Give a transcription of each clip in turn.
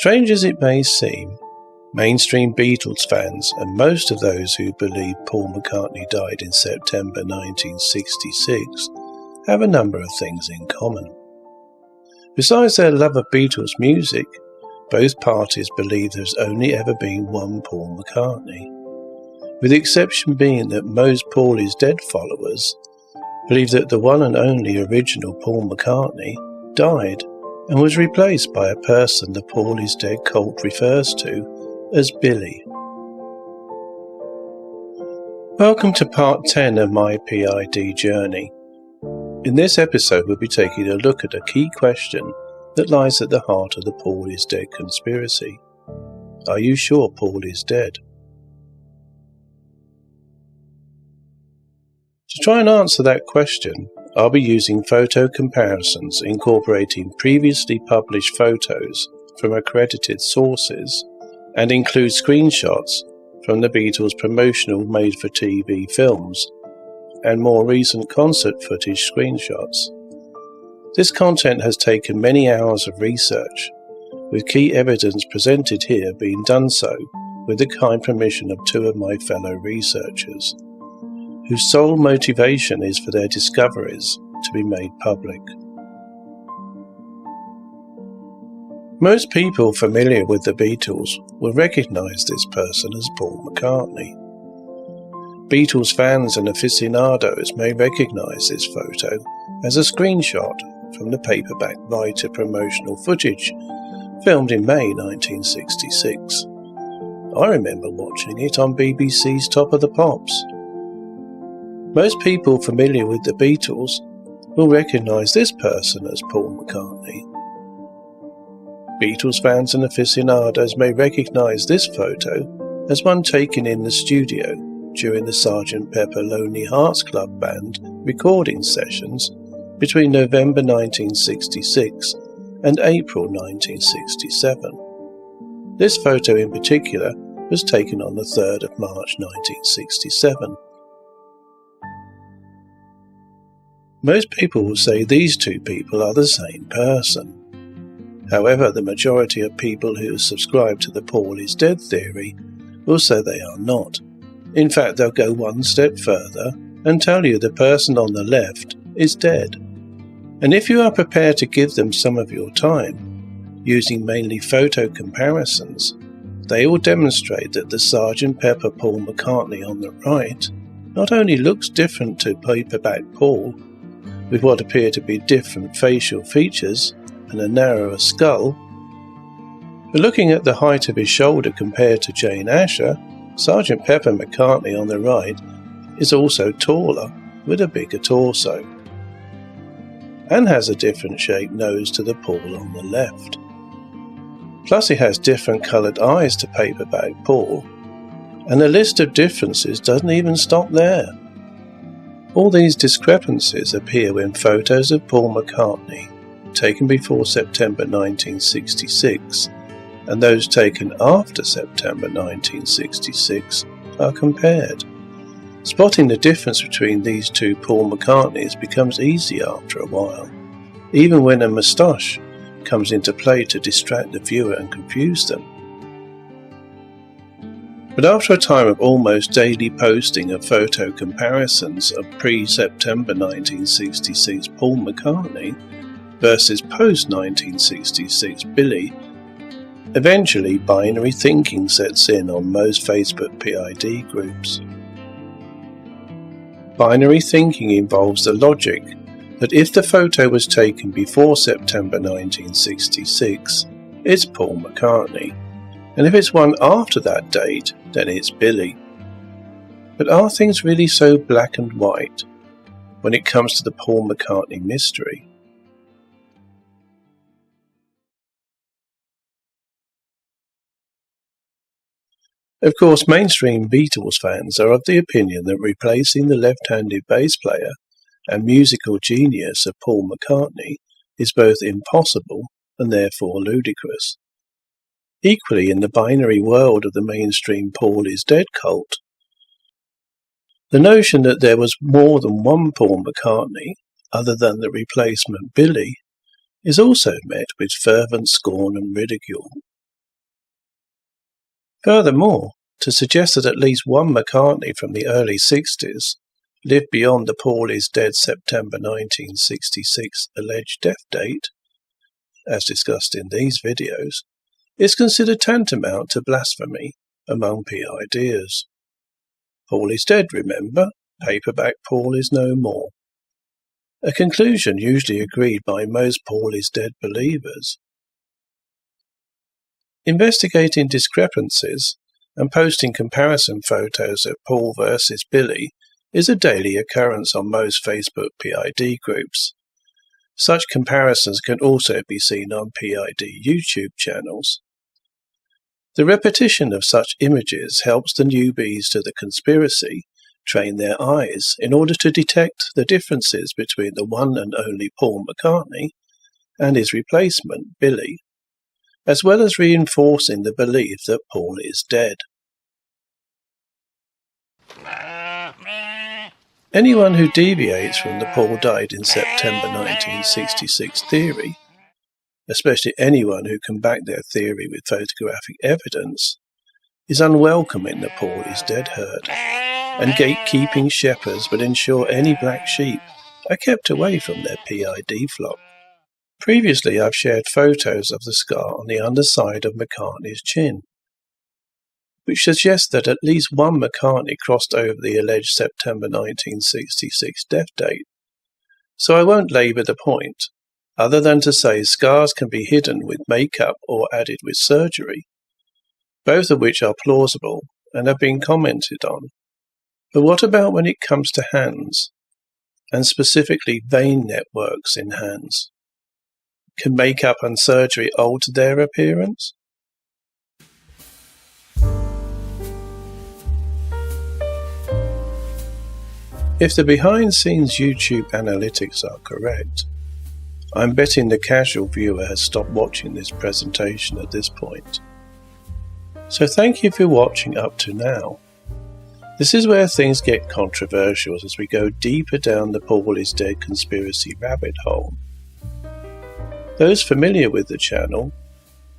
Strange as it may seem, mainstream Beatles fans and most of those who believe Paul McCartney died in September 1966 have a number of things in common. Besides their love of Beatles music, both parties believe there's only ever been one Paul McCartney, with the exception being that most Paul is Dead followers believe that the one and only original Paul McCartney died and was replaced by a person the Paul is Dead cult refers to as Billy. Welcome to part 10 of My PID Journey. In this episode we'll be taking a look at a key question that lies at the heart of the Paul is Dead conspiracy. Are you sure Paul is dead? To try and answer that question, I'll be using photo comparisons incorporating previously published photos from accredited sources and include screenshots from the Beatles' promotional made-for-TV films and more recent concert footage screenshots. This content has taken many hours of research, with key evidence presented here being done so with the kind permission of two of my fellow researchers, whose sole motivation is for their discoveries to be made public. Most people familiar with the Beatles will recognise this person as Paul McCartney. Beatles fans and aficionados may recognise this photo as a screenshot from the paperback writer promotional footage filmed in May 1966. I remember watching it on BBC's Top of the Pops. Most people familiar with the Beatles will recognise this person as Paul McCartney. Beatles fans and aficionados may recognise this photo as one taken in the studio during the Sgt. Pepper Lonely Hearts Club Band recording sessions between November 1966 and April 1967. This photo in particular was taken on the 3rd of March 1967. Most people will say these two people are the same person. However, the majority of people who subscribe to the Paul is Dead theory will say they are not. In fact, they'll go one step further and tell you the person on the left is dead. And if you are prepared to give them some of your time, using mainly photo comparisons, they will demonstrate that the Sgt. Pepper Paul McCartney on the right not only looks different to paperback Paul, with what appear to be different facial features and a narrower skull, but looking at the height of his shoulder compared to Jane Asher, Sgt. Pepper McCartney on the right is also taller with a bigger torso, and has a different shaped nose to the Paul on the left. Plus he has different coloured eyes to paperback Paul, and the list of differences doesn't even stop there. All these discrepancies appear when photos of Paul McCartney taken before September 1966 and those taken after September 1966 are compared. Spotting the difference between these two Paul McCartneys becomes easy after a while, even when a moustache comes into play to distract the viewer and confuse them. But after a time of almost daily posting of photo comparisons of pre-September 1966 Paul McCartney versus post-1966 Billy, eventually binary thinking sets in on most Facebook PID groups. Binary thinking involves the logic that if the photo was taken before September 1966, it's Paul McCartney, and if it's one after that date, then it's Billy. But are things really so black and white when it comes to the Paul McCartney mystery? Of course, mainstream Beatles fans are of the opinion that replacing the left-handed bass player and musical genius of Paul McCartney is both impossible and therefore ludicrous. Equally, in the binary world of the mainstream Paul is Dead cult, the notion that there was more than one Paul McCartney other than the replacement Billy is also met with fervent scorn and ridicule. Furthermore, to suggest that at least one McCartney from the early 60s lived beyond the Paul is dead September 1966 alleged death date, as discussed in these videos, is considered tantamount to blasphemy among PIDers. Paul is dead, remember? Paperback Paul is no more. A conclusion usually agreed by most Paul is dead believers. Investigating discrepancies and posting comparison photos of Paul versus Billy is a daily occurrence on most Facebook PID groups. Such comparisons can also be seen on PID YouTube channels. The repetition of such images helps the newbies to the conspiracy train their eyes in order to detect the differences between the one and only Paul McCartney and his replacement, Billy, as well as reinforcing the belief that Paul is dead. Anyone who deviates from the Paul died in September 1966 theory, especially anyone who can back their theory with photographic evidence, is unwelcome in the Paul is dead herd, and gatekeeping shepherds will ensure any black sheep are kept away from their PID flock. Previously, I've shared photos of the scar on the underside of McCartney's chin, which suggests that at least one McCartney crossed over the alleged September 1966 death date. So I won't labour the point, other than to say scars can be hidden with makeup or added with surgery, both of which are plausible and have been commented on. But what about when it comes to hands, and specifically vein networks in hands? Can makeup and surgery alter their appearance? If the behind-scenes YouTube analytics are correct, I'm betting the casual viewer has stopped watching this presentation at this point. So thank you for watching up to now. This is where things get controversial as we go deeper down the Paul is dead conspiracy rabbit hole. Those familiar with the channel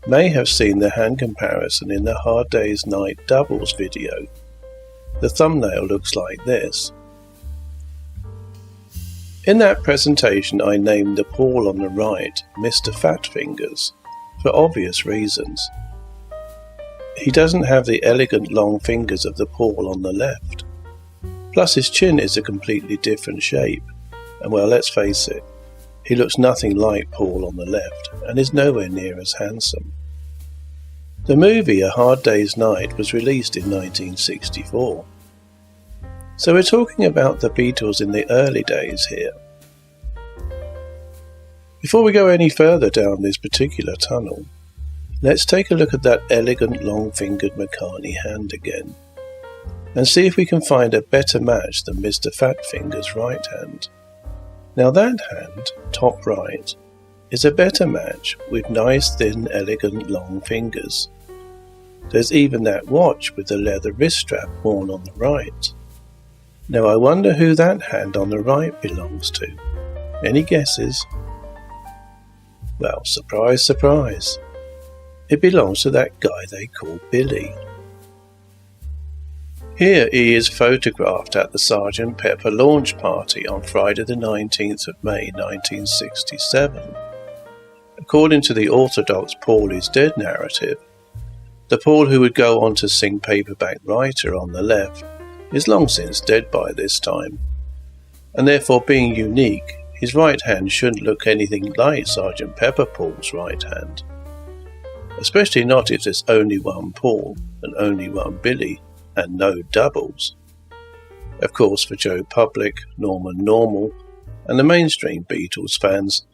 may have seen the hand comparison in the Hard Day's Night Doubles video. The thumbnail looks like this. In that presentation I named the Paul on the right Mr. Fat Fingers, for obvious reasons. He doesn't have the elegant long fingers of the Paul on the left. Plus his chin is a completely different shape, and well, let's face it, he looks nothing like Paul on the left and is nowhere near as handsome. The movie A Hard Day's Night was released in 1964. So we're talking about the Beatles in the early days here. Before we go any further down this particular tunnel, let's take a look at that elegant long-fingered McCartney hand again, and see if we can find a better match than Mr. Fat Finger's right hand. Now that hand, top right, is a better match with nice thin elegant long fingers. There's even that watch with the leather wrist strap worn on the right. Now I wonder who that hand on the right belongs to. Any guesses? Well, surprise, surprise. It belongs to that guy they call Billy. Here he is photographed at the Sgt. Pepper launch party on Friday the 19th of May 1967. According to the orthodox Paul is dead narrative, the Paul who would go on to sing Paperback Writer on the left is long since dead by this time, and therefore being unique, his right hand shouldn't look anything like Sgt. Pepper Paul's right hand, especially not if there's only one Paul and only one Billy, and no doubles. Of course, for Joe Public, Norman Normal, and the mainstream Beatles fans,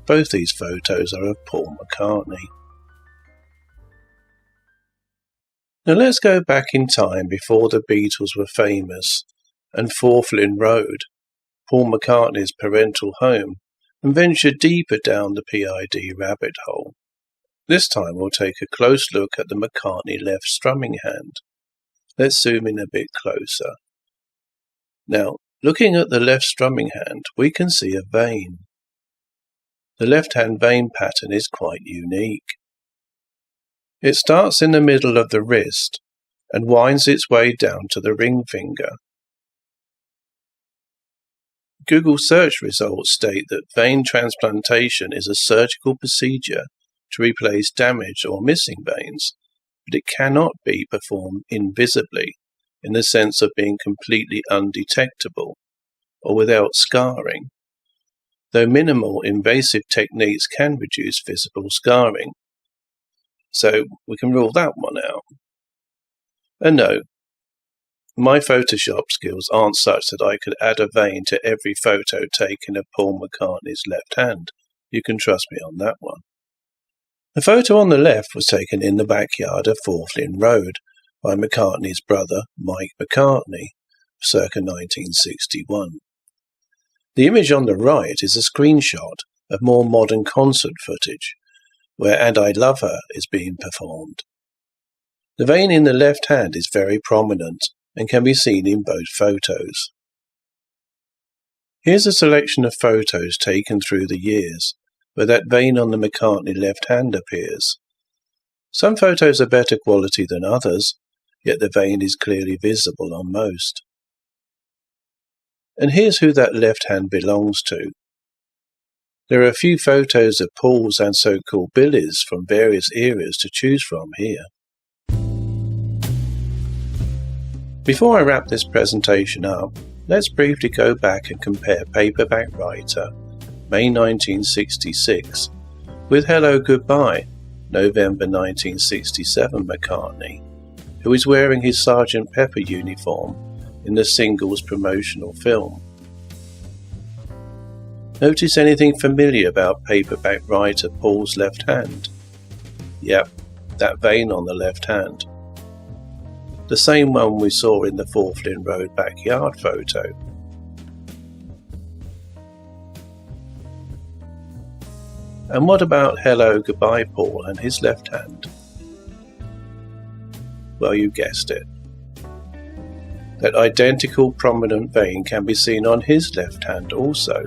both these photos are of Paul McCartney. Now let's go back in time before the Beatles were famous, and Forthlin Road, Paul McCartney's parental home, and venture deeper down the PID rabbit hole. This time we'll take a close look at the McCartney left strumming hand. Let's zoom in a bit closer. Now, looking at the left strumming hand, we can see a vein. The left-hand vein pattern is quite unique. It starts in the middle of the wrist and winds its way down to the ring finger. Google search results state that vein transplantation is a surgical procedure to replace damaged or missing veins, but it cannot be performed invisibly in the sense of being completely undetectable or without scarring, though minimal invasive techniques can reduce visible scarring. So we can rule that one out. And no, my Photoshop skills aren't such that I could add a vein to every photo taken of Paul McCartney's left hand. You can trust me on that one. The photo on the left was taken in the backyard of Fourth Lynn Road by McCartney's brother, Mike McCartney, circa 1961. The image on the right is a screenshot of more modern concert footage, where And I Love Her is being performed. The vein in the left hand is very prominent and can be seen in both photos. Here's a selection of photos taken through the years, where that vein on the McCartney left hand appears. Some photos are better quality than others, yet the vein is clearly visible on most. And here's who that left hand belongs to. There are a few photos of Paul's and so-called Billy's from various eras to choose from here. Before I wrap this presentation up, let's briefly go back and compare Paperback Writer, May 1966, with Hello Goodbye, November 1967 McCartney, who is wearing his Sgt. Pepper uniform in the single's promotional film. Notice anything familiar about Paperback Writer Paul's left hand? Yep, that vein on the left hand. The same one we saw in the Fourth Lynn Road backyard photo. And what about Hello Goodbye Paul and his left hand? Well, you guessed it. That identical prominent vein can be seen on his left hand also.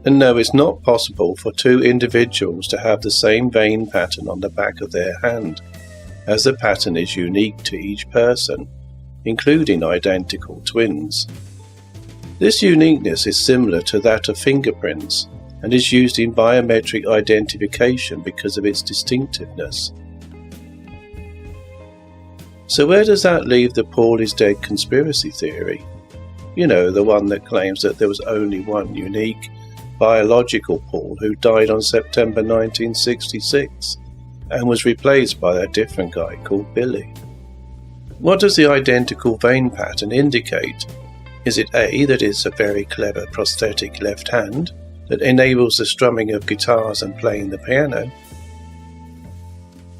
And no, it's not possible for two individuals to have the same vein pattern on the back of their hand, as the pattern is unique to each person, including identical twins. This uniqueness is similar to that of fingerprints, and is used in biometric identification because of its distinctiveness. So where does that leave the Paul is dead conspiracy theory? You know, the one that claims that there was only one unique biological Paul who died on September 1966 and was replaced by a different guy called Billy. What does the identical vein pattern indicate? Is it A, that it's a very clever prosthetic left hand that enables the strumming of guitars and playing the piano?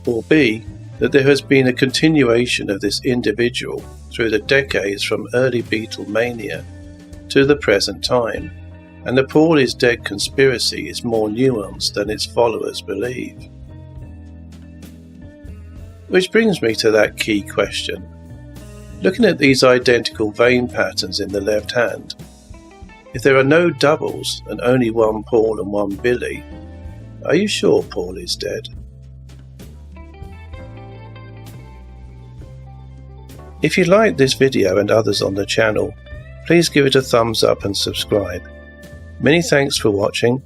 Or B, that there has been a continuation of this individual through the decades from early Beatle mania to the present time, and the Paul is dead conspiracy is more nuanced than its followers believe? Which brings me to that key question. Looking at these identical vein patterns in the left hand, if there are no doubles and only one Paul and one Billy, are you sure Paul is dead? If you liked this video and others on the channel, please give it a thumbs up and subscribe. Many thanks for watching,